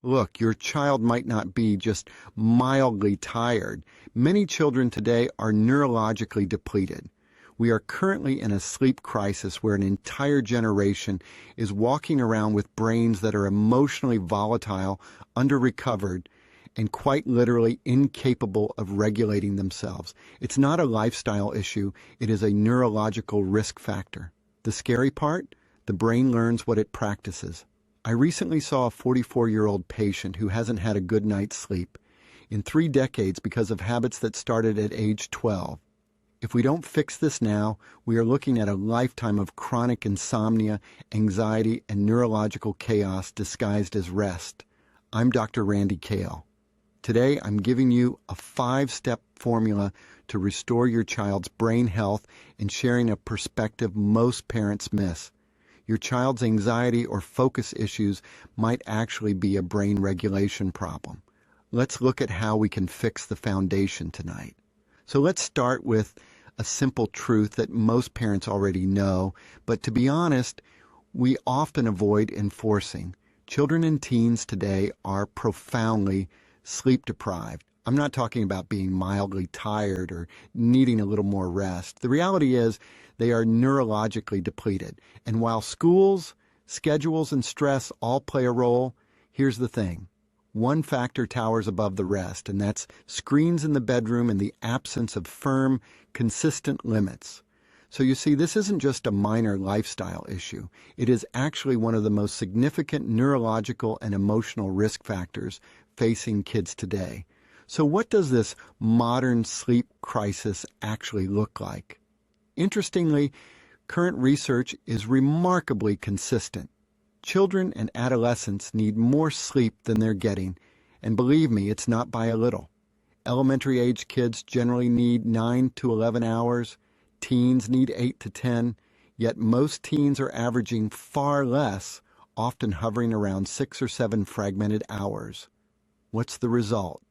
Look, your child might not be just mildly tired. Many children today are neurologically depleted. We are currently in a sleep crisis where an entire generation is walking around with brains that are emotionally volatile, under-recovered, and quite literally incapable of regulating themselves. It's not a lifestyle issue, it is a neurological risk factor. The scary part? The brain learns what it practices. I recently saw a 44-year-old patient who hasn't had a good night's sleep in 3 decades because of habits that started at age 12. If we don't fix this now, we are looking at a lifetime of chronic insomnia, anxiety, and neurological chaos disguised as rest. I'm Dr. Randy Cale. Today, I'm giving you a 5-step formula to restore your child's brain health and sharing a perspective most parents miss. Your child's anxiety or focus issues might actually be a brain regulation problem. Let's look at how we can fix the foundation tonight. So let's start with a simple truth that most parents already know, but to be honest, we often avoid enforcing. Children and teens today are profoundly sleep deprived. I'm not talking about being mildly tired or needing a little more rest. The reality is they are neurologically depleted. And while schools, schedules, and stress all play a role, here's the thing. One factor towers above the rest, and that's screens in the bedroom and the absence of firm, consistent limits. So you see, this isn't just a minor lifestyle issue. It is actually one of the most significant neurological and emotional risk factors facing kids today. So what does this modern sleep crisis actually look like? Interestingly, current research is remarkably consistent. Children and adolescents need more sleep than they're getting, and believe me, it's not by a little. Elementary-age kids generally need 9 to 11 hours, teens need 8 to 10, yet most teens are averaging far less, often hovering around 6 or 7 fragmented hours. What's the result?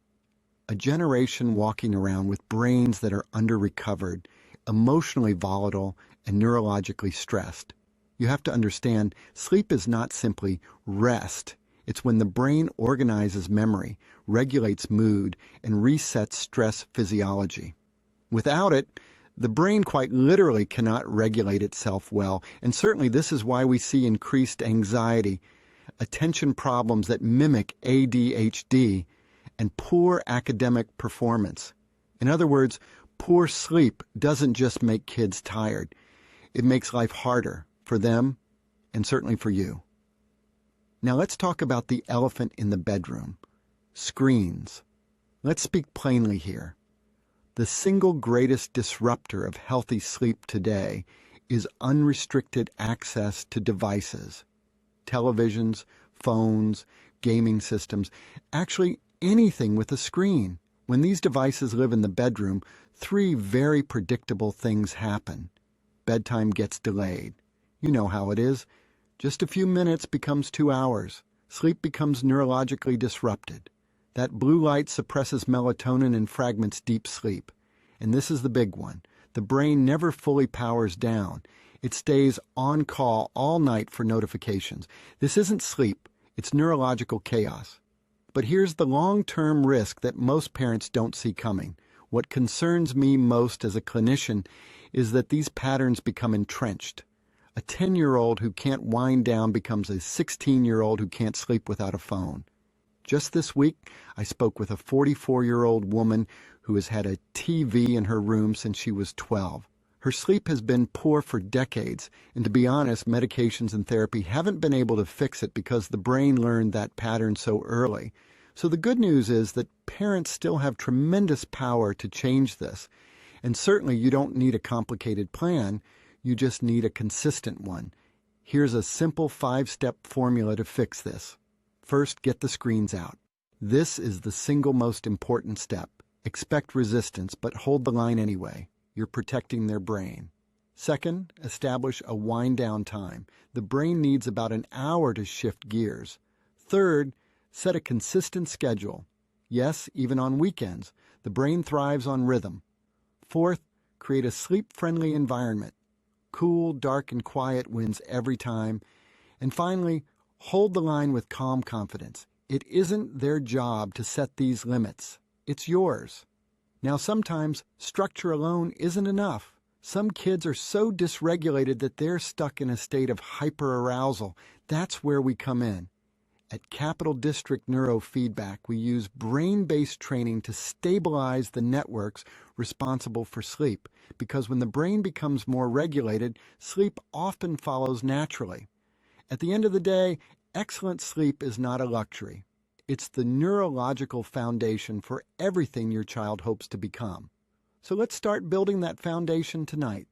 A generation walking around with brains that are under-recovered, emotionally volatile, and neurologically stressed. You have to understand, sleep is not simply rest. It's when the brain organizes memory, regulates mood, and resets stress physiology. Without it, the brain quite literally cannot regulate itself well, and certainly this is why we see increased anxiety, attention problems that mimic ADHD, and poor academic performance. In other words, poor sleep doesn't just make kids tired. It makes life harder for them and certainly for you. Now let's talk about the elephant in the bedroom, screens. Let's speak plainly here. The single greatest disruptor of healthy sleep today is unrestricted access to devices, televisions, phones, gaming systems, actually anything with a screen. When these devices live in the bedroom, 3 very predictable things happen. Bedtime gets delayed. You know how it is. Just a few minutes becomes 2 hours. Sleep becomes neurologically disrupted. That blue light suppresses melatonin and fragments deep sleep. And this is the big one. The brain never fully powers down. It stays on call all night for notifications. This isn't sleep. It's neurological chaos. But here's the long-term risk that most parents don't see coming. What concerns me most as a clinician is that these patterns become entrenched. A 10-year-old who can't wind down becomes a 16-year-old who can't sleep without a phone. Just this week, I spoke with a 44-year-old woman who has had a TV in her room since she was 12. Her sleep has been poor for decades, and to be honest, medications and therapy haven't been able to fix it because the brain learned that pattern so early. So the good news is that parents still have tremendous power to change this. And certainly you don't need a complicated plan, you just need a consistent one. Here's a simple 5-step formula to fix this. First, get the screens out. This is the single most important step. Expect resistance, but hold the line anyway. You're protecting their brain. Second, establish a wind-down time. The brain needs about an hour to shift gears. Third, set a consistent schedule. Yes, even on weekends. The brain thrives on rhythm. Fourth, create a sleep-friendly environment. Cool, dark, and quiet wins every time. And finally, hold the line with calm confidence. It isn't their job to set these limits. It's yours. Now, sometimes structure alone isn't enough. Some kids are so dysregulated that they're stuck in a state of hyperarousal. That's where we come in. At Capital District Neurofeedback, we use brain-based training to stabilize the networks responsible for sleep, because when the brain becomes more regulated, sleep often follows naturally. At the end of the day, excellent sleep is not a luxury. It's the neurological foundation for everything your child hopes to become. So let's start building that foundation tonight.